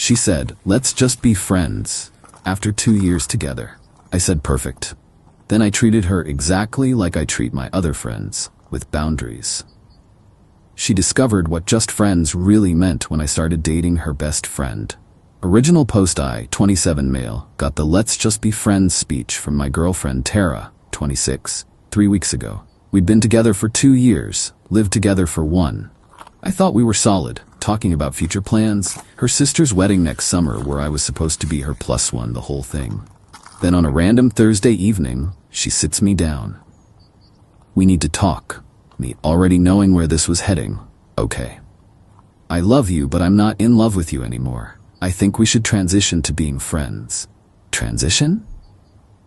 She said, let's just be friends. After 2 years together. I said perfect. Then I treated her exactly like I treat my other friends, with boundaries. She discovered what just friends really meant when I started dating her best friend. Original post I, 27 male, got the let's just be friends speech from my girlfriend Tara, 26, 3 weeks ago. We'd been together for 2 years, lived together for 1. I thought we were solid, talking about future plans, her sister's wedding next summer where I was supposed to be her +1, the whole thing. Then on a random Thursday evening, she sits me down. We need to talk. Me already knowing where this was heading. Okay. I love you, but I'm not in love with you anymore. I think we should transition to being friends. Transition?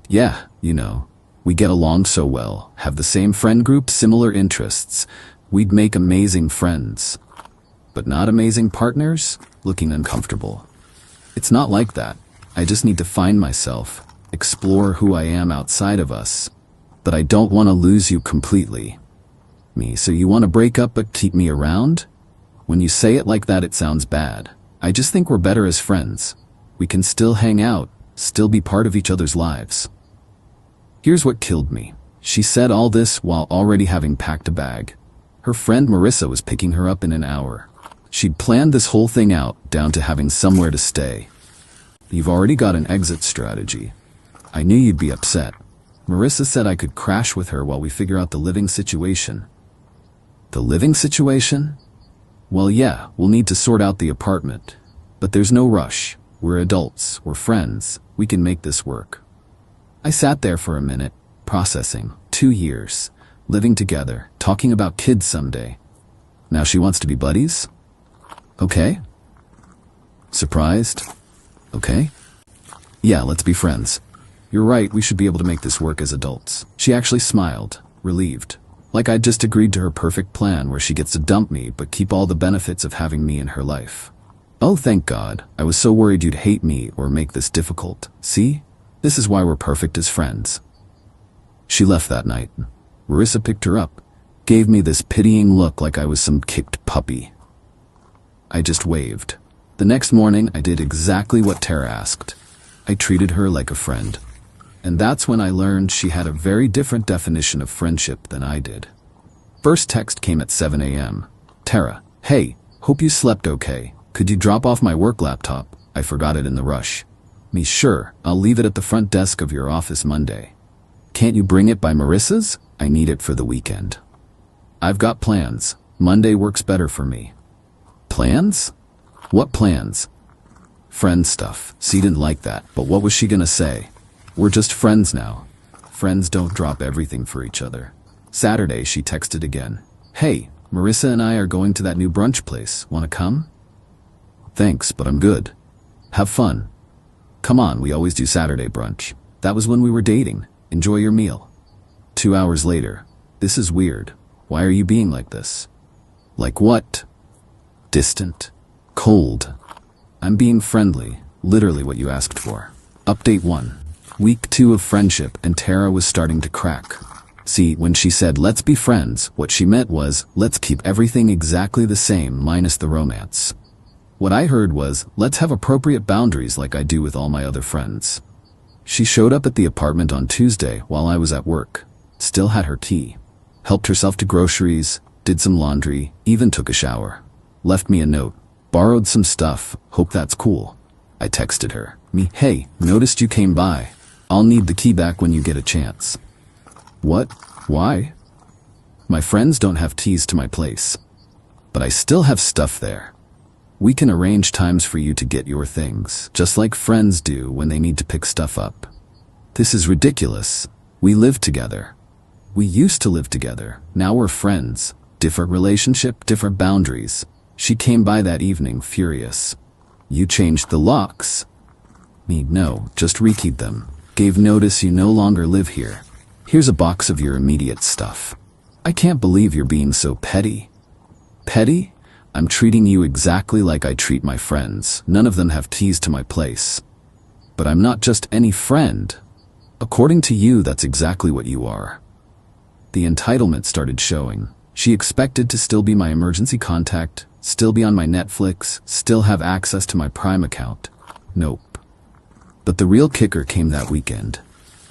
Yeah, you know. We get along so well, have the same friend group, similar interests. We'd make amazing friends. But not amazing partners? Looking uncomfortable. It's not like that. I just need to find myself, explore who I am outside of us. But I don't want to lose you completely. Me, so you want to break up but keep me around? When you say it like that, it sounds bad. I just think we're better as friends. We can still hang out, still be part of each other's lives. Here's what killed me. She said all this while already having packed a bag. Her friend Marissa was picking her up in an hour. She'd planned this whole thing out, down to having somewhere to stay. You've already got an exit strategy. I knew you'd be upset. Marissa said I could crash with her while we figure out the living situation. The living situation? Well, yeah, we'll need to sort out the apartment. But there's no rush. We're adults, we're friends, we can make this work. I sat there for a minute, processing. 2 years, living together, talking about kids someday. Now she wants to be buddies? Okay. Surprised? Okay. Yeah, let's be friends. You're right, we should be able to make this work as adults. She actually smiled, relieved. Like I'd just agreed to her perfect plan where she gets to dump me but keep all the benefits of having me in her life. Oh, thank God. I was so worried you'd hate me or make this difficult. See? This is why we're perfect as friends. She left that night. Marissa picked her up, gave me this pitying look like I was some kicked puppy. I just waved. The next morning, I did exactly what Tara asked. I treated her like a friend. And that's when I learned she had a very different definition of friendship than I did. First text came at 7 a.m. Tara, hey, hope you slept okay. Could you drop off my work laptop? I forgot it in the rush. Me, sure, I'll leave it at the front desk of your office Monday. Can't you bring it by Marissa's? I need it for the weekend. I've got plans. Monday works better for me. Plans? What plans? Friend stuff. She didn't like that, but what was she gonna say? We're just friends now. Friends don't drop everything for each other. Saturday, she texted again. Hey, Marissa and I are going to that new brunch place. Wanna come? Thanks, but I'm good. Have fun. Come on, we always do Saturday brunch. That was when we were dating. Enjoy your meal. 2 hours later. This is weird. Why are you being like this? Like what? Distant. Cold. I'm being friendly. Literally what you asked for. Update 1. Week 2 of friendship, and Tara was starting to crack. See, when she said let's be friends, what she meant was let's keep everything exactly the same minus the romance. What I heard was let's have appropriate boundaries like I do with all my other friends. She showed up at the apartment on Tuesday while I was at work. Still had her key. Helped herself to groceries, did some laundry, even took a shower. Left me a note. Borrowed some stuff, hope that's cool. I texted her. Me, hey, noticed you came by. I'll need the key back when you get a chance. What? Why? My friends don't have keys to my place. But I still have stuff there. We can arrange times for you to get your things, just like friends do when they need to pick stuff up. This is ridiculous. We live together. We used to live together. Now we're friends. Different relationship, different boundaries. She came by that evening furious. You changed the locks. Me, no, just rekeyed them. Gave notice you no longer live here. Here's a box of your immediate stuff. I can't believe you're being so petty. Petty? I'm treating you exactly like I treat my friends. None of them have keys to my place. But I'm not just any friend. According to you, that's exactly what you are. The entitlement started showing. She expected to still be my emergency contact, Still be on my Netflix, still have access to my Prime account. Nope. But the real kicker came that weekend.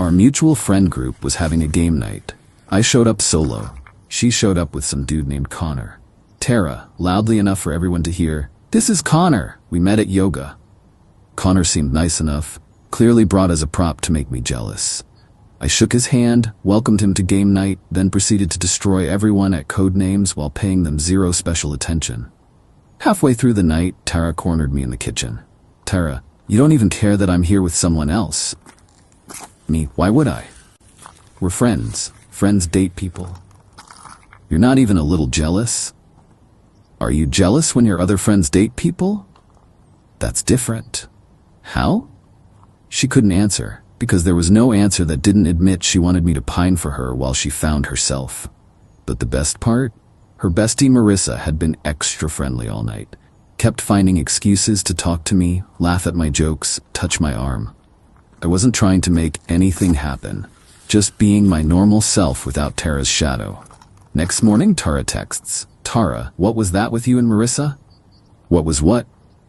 Our mutual friend group was having a game night. I showed up solo. She showed up with some dude named Connor. Tara, loudly enough for everyone to hear, "This is Connor. We met at yoga." Connor seemed nice enough, clearly brought as a prop to make me jealous. I shook his hand, welcomed him to game night, then proceeded to destroy everyone at code names while paying them zero special attention. Halfway through the night, Tara cornered me in the kitchen. "Tara, you don't even care that I'm here with someone else." Me, why would I? We're friends. Friends date people. You're not even a little jealous? Are you jealous when your other friends date people? That's different. How? She couldn't answer, because there was no answer that didn't admit she wanted me to pine for her while she found herself. But the best part? Her bestie Marissa had been extra friendly all night. Kept finding excuses to talk to me, laugh at my jokes, touch my arm. I wasn't trying to make anything happen, just being my normal self without Tara's shadow. Next morning, Tara texts, "Tara, what was that with you and Marissa?" What was what?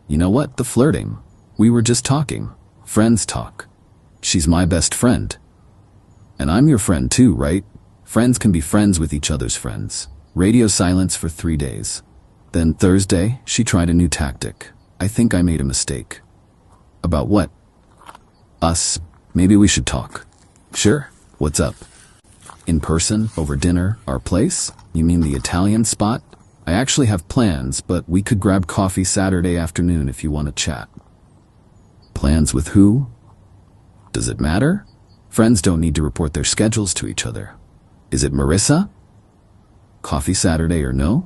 You know what? The flirting. We were just talking. Friends talk. She's my best friend. And I'm your friend too, right? Friends can be friends with each other's friends. Radio silence for 3 days. Then Thursday, she tried a new tactic. I think I made a mistake. About what? Us. Maybe we should talk. Sure. What's up? In person, over dinner, our place? You mean the Italian spot? I actually have plans, but we could grab coffee Saturday afternoon if you want to chat. Plans with who? Does it matter? Friends don't need to report their schedules to each other. Is it Marissa? Coffee Saturday or no?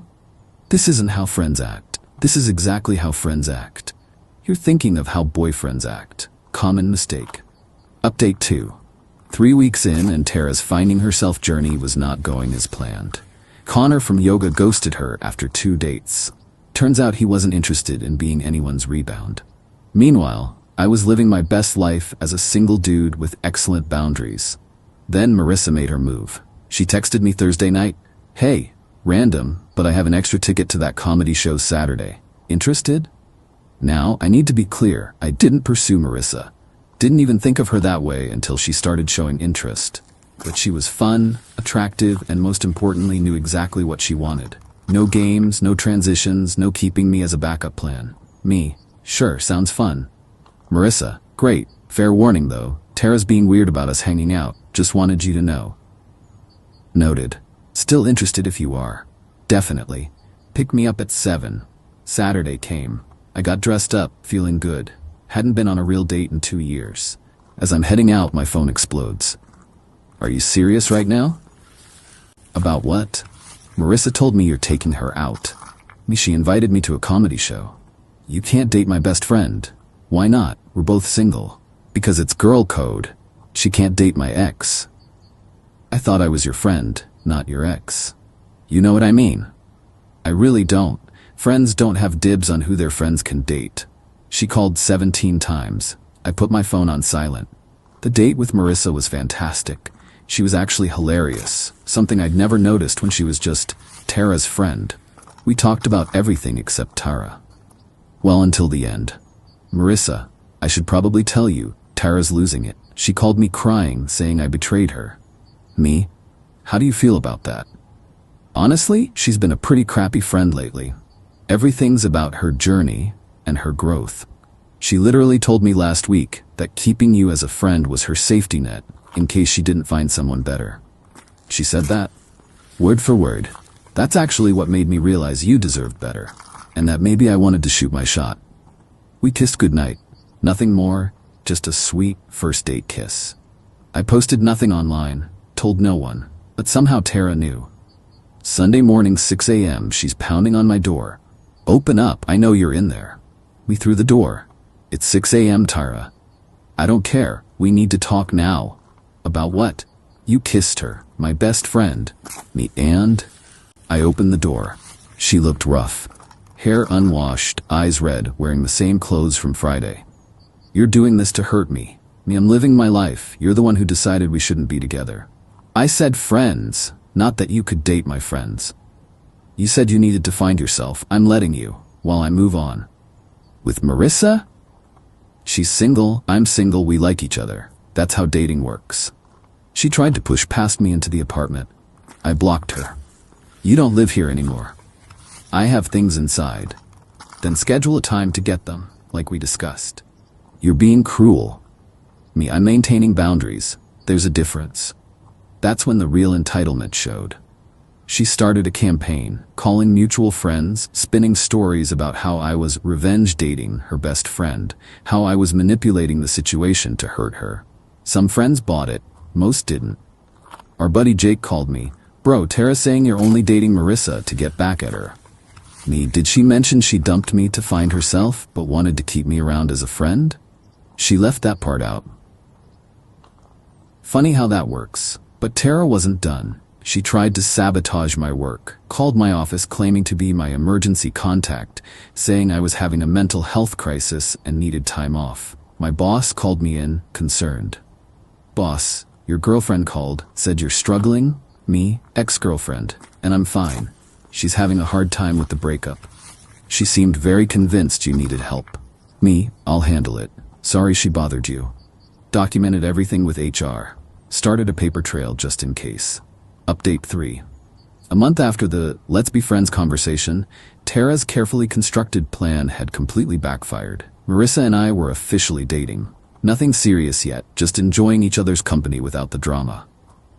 This isn't how friends act. This is exactly how friends act. You're thinking of how boyfriends act. Common mistake. Update 2. 3 weeks in and Tara's finding herself journey was not going as planned. Connor from yoga ghosted her after 2 dates. Turns out he wasn't interested in being anyone's rebound. Meanwhile, I was living my best life as a single dude with excellent boundaries. Then Marissa made her move. She texted me Thursday night, "Hey, random, but I have an extra ticket to that comedy show Saturday. Interested?" Now, I need to be clear, I didn't pursue Marissa. Didn't even think of her that way until she started showing interest. But she was fun, attractive, and most importantly knew exactly what she wanted. No games, no transitions, no keeping me as a backup plan. Me, sure, sounds fun. Marissa, great. Fair warning though, Tara's being weird about us hanging out, just wanted you to know. Noted. Still interested if you are. Definitely. Pick me up at 7. Saturday came. I got dressed up, feeling good. Hadn't been on a real date in 2 years. As I'm heading out, my phone explodes. Are you serious right now? About what? Marissa told me you're taking her out. She invited me to a comedy show. You can't date my best friend. Why not? We're both single. Because it's girl code. She can't date my ex. I thought I was your friend, not your ex. You know what I mean? I really don't. Friends don't have dibs on who their friends can date. She called 17 times. I put my phone on silent. The date with Marissa was fantastic. She was actually hilarious, something I'd never noticed when she was just Tara's friend. We talked about everything except Tara. Well, until the end. Marissa, I should probably tell you, Tara's losing it. She called me crying, saying I betrayed her. Me? How do you feel about that? Honestly, she's been a pretty crappy friend lately. Everything's about her journey and her growth. She literally told me last week that keeping you as a friend was her safety net in case she didn't find someone better. She said that? Word for word. That's actually what made me realize you deserved better, and that maybe I wanted to shoot my shot. We kissed goodnight. Nothing more, just a sweet first date kiss. I posted nothing online, told no one, but somehow Tara knew. Sunday morning 6 a.m. she's pounding on my door. Open up, I know you're in there. We threw the door. It's 6 a.m. Tara. I don't care, we need to talk now. About what? You kissed her, my best friend. Me and? I opened the door. She looked rough. Hair unwashed, eyes red, wearing the same clothes from Friday. You're doing this to hurt me. I'm living my life. You're the one who decided we shouldn't be together. I said friends, not that you could date my friends. You said you needed to find yourself. I'm letting you, while I move on. With Marissa? She's single, I'm single, we like each other. That's how dating works. She tried to push past me into the apartment. I blocked her. You don't live here anymore. I have things inside. Then schedule a time to get them, like we discussed. You're being cruel. Me, I'm maintaining boundaries. There's a difference. That's when the real entitlement showed. She started a campaign, calling mutual friends, spinning stories about how I was revenge dating her best friend, how I was manipulating the situation to hurt her. Some friends bought it, most didn't. Our buddy Jake called me, "Bro, Tara's saying you're only dating Marissa to get back at her." Me, did she mention she dumped me to find herself, but wanted to keep me around as a friend? She left that part out. Funny how that works. But Tara wasn't done. She tried to sabotage my work, called my office claiming to be my emergency contact, saying I was having a mental health crisis and needed time off. My boss called me in, concerned. "Boss, your girlfriend called, said you're struggling?" Me, ex-girlfriend, and I'm fine. She's having a hard time with the breakup. She seemed very convinced you needed help. Me, I'll handle it. Sorry she bothered you. Documented everything with HR. Started a paper trail just in case. Update 3. A month after the "let's be friends" conversation, Tara's carefully constructed plan had completely backfired. Marissa and I were officially dating. Nothing serious yet, just enjoying each other's company without the drama.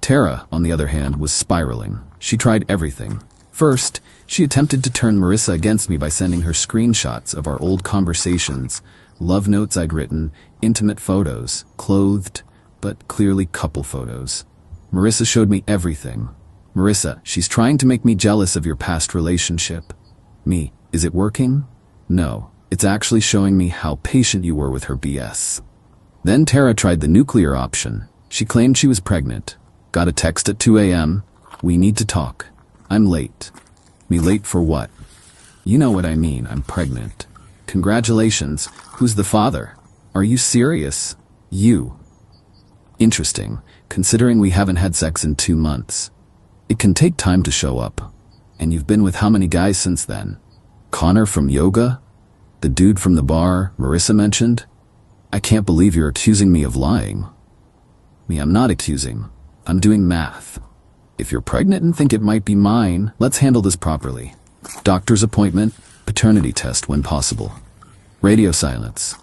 Tara, on the other hand, was spiraling. She tried everything. First, she attempted to turn Marissa against me by sending her screenshots of our old conversations, love notes I'd written, intimate photos, clothed, but clearly couple photos. Marissa showed me everything. Marissa, she's trying to make me jealous of your past relationship. Me, is it working? No, it's actually showing me how patient you were with her BS. Then Tara tried the nuclear option. She claimed she was pregnant. Got a text at 2 a.m. "We need to talk. I'm late." Me, late for what? You know what I mean, I'm pregnant. Congratulations, who's the father? Are you serious? You. Interesting, considering we haven't had sex in 2 months. It can take time to show up. And you've been with how many guys since then? Connor from yoga? The dude from the bar Marissa mentioned? I can't believe you're accusing me of lying. Me, I'm not accusing. I'm doing math. If you're pregnant and think it might be mine, let's handle this properly. Doctor's appointment, paternity test when possible. Radio silence.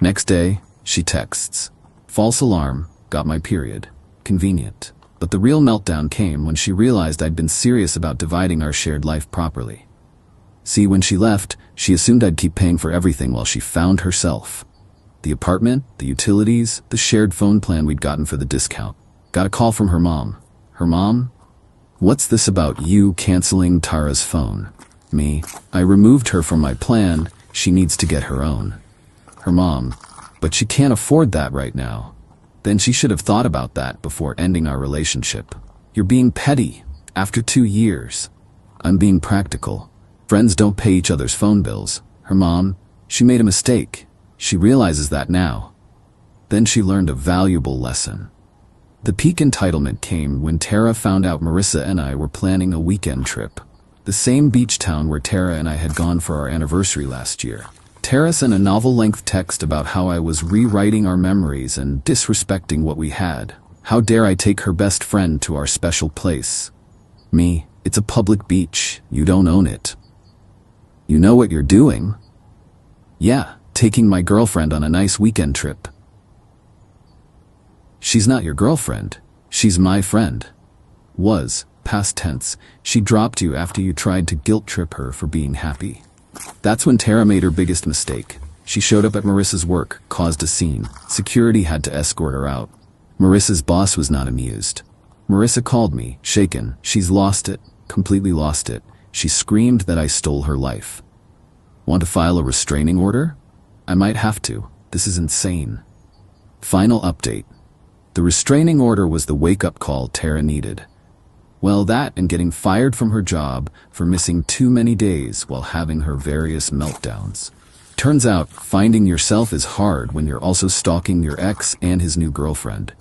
Next day, she texts. False alarm, got my period. Convenient. But the real meltdown came when she realized I'd been serious about dividing our shared life properly. See, when she left, she assumed I'd keep paying for everything while she found herself. The apartment, the utilities, the shared phone plan we'd gotten for the discount. Got a call from her mom. Her mom? What's this about you canceling Tara's phone? Me, I removed her from my plan. She needs to get her own. Her mom, but she can't afford that right now. Then she should have thought about that before ending our relationship. You're being petty. After 2 years. I'm being practical. Friends don't pay each other's phone bills. Her mom, she made a mistake. She realizes that now. Then she learned a valuable lesson. The peak entitlement came when Tara found out Marissa and I were planning a weekend trip. The same beach town where Tara and I had gone for our anniversary last year. Tara sent a novel-length text about how I was rewriting our memories and disrespecting what we had. How dare I take her best friend to our special place? Me, it's a public beach. You don't own it. You know what you're doing? Yeah, taking my girlfriend on a nice weekend trip. She's not your girlfriend. She's my friend. Was, past tense, she dropped you after you tried to guilt trip her for being happy. That's when Tara made her biggest mistake. She showed up at Marissa's work, caused a scene. Security had to escort her out. Marissa's boss was not amused. Marissa called me, shaken. She's lost it, completely lost it. She screamed that I stole her life. Want to file a restraining order? I might have to. This is insane. Final update. The restraining order was the wake-up call Tara needed. Well, that and getting fired from her job for missing too many days while having her various meltdowns. Turns out, finding yourself is hard when you're also stalking your ex and his new girlfriend.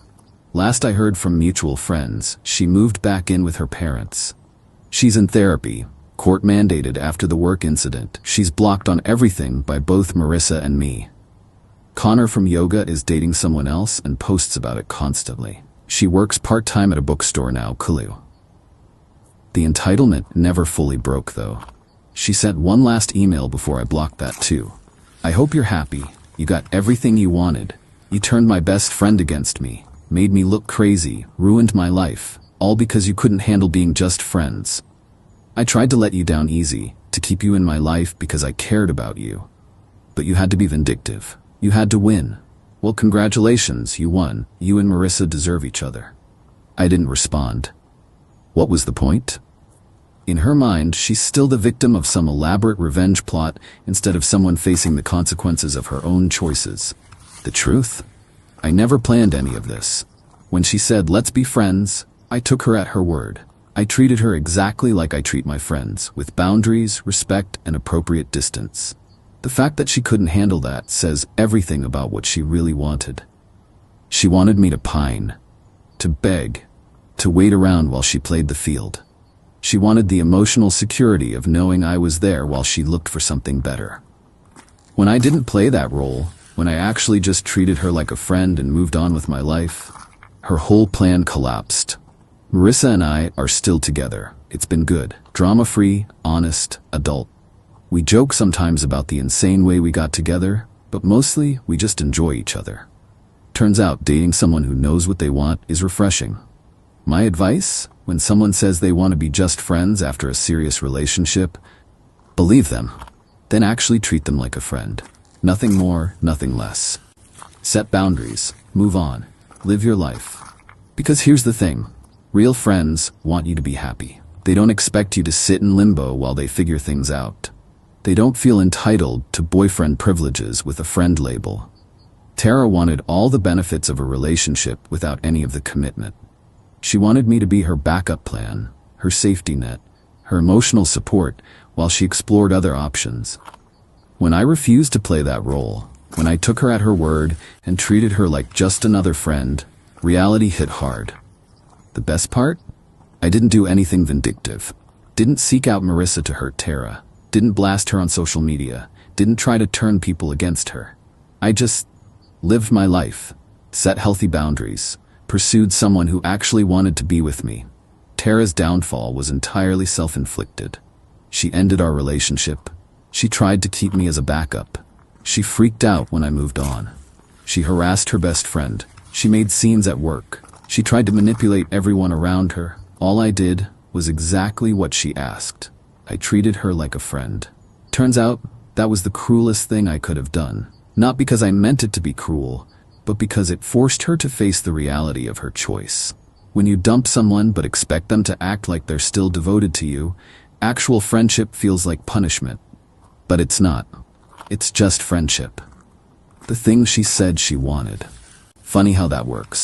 Last I heard from mutual friends, she moved back in with her parents. She's in therapy, Court mandated after the work incident. She's blocked on everything by both Marissa and me. Connor from yoga is dating someone else and posts about it constantly. She works part-time at a bookstore now, Kalu. The entitlement never fully broke though. She sent one last email before I blocked that too. I hope you're happy. You got everything you wanted. You turned my best friend against me, made me look crazy, ruined my life, all because you couldn't handle being just friends. I tried to let you down easy, to keep you in my life because I cared about you. But you had to be vindictive. You had to win. Well, congratulations, you won. You and Marissa deserve each other. I didn't respond. What was the point? In her mind, she's still the victim of some elaborate revenge plot instead of someone facing the consequences of her own choices. The truth? I never planned any of this. When she said, "Let's be friends," I took her at her word. I treated her exactly like I treat my friends, with boundaries, respect, and appropriate distance. The fact that she couldn't handle that says everything about what she really wanted. She wanted me to pine, to beg, to wait around while she played the field. She wanted the emotional security of knowing I was there while she looked for something better. When I didn't play that role, when I actually just treated her like a friend and moved on with my life, her whole plan collapsed. Marissa and I are still together. It's been good, drama-free, honest, adult. We joke sometimes about the insane way we got together, but mostly we just enjoy each other. Turns out dating someone who knows what they want is refreshing. My advice, when someone says they want to be just friends after a serious relationship, believe them. Then actually treat them like a friend. Nothing more, nothing less. Set boundaries, move on, live your life. Because here's the thing, real friends want you to be happy. They don't expect you to sit in limbo while they figure things out. They don't feel entitled to boyfriend privileges with a friend label. Tara wanted all the benefits of a relationship without any of the commitment. She wanted me to be her backup plan, her safety net, her emotional support while she explored other options. When I refused to play that role, when I took her at her word and treated her like just another friend, reality hit hard. The best part? I didn't do anything vindictive. Didn't seek out Marissa to hurt Tara. Didn't blast her on social media. Didn't try to turn people against her. I just lived my life, set healthy boundaries, pursued someone who actually wanted to be with me. Tara's downfall was entirely self-inflicted. She ended our relationship. She tried to keep me as a backup. She freaked out when I moved on. She harassed her best friend. She made scenes at work. She tried to manipulate everyone around her. All I did was exactly what she asked. I treated her like a friend. Turns out, that was the cruelest thing I could have done. Not because I meant it to be cruel, but because it forced her to face the reality of her choice. When you dump someone but expect them to act like they're still devoted to you, actual friendship feels like punishment. But it's not. It's just friendship. The thing she said she wanted. Funny how that works.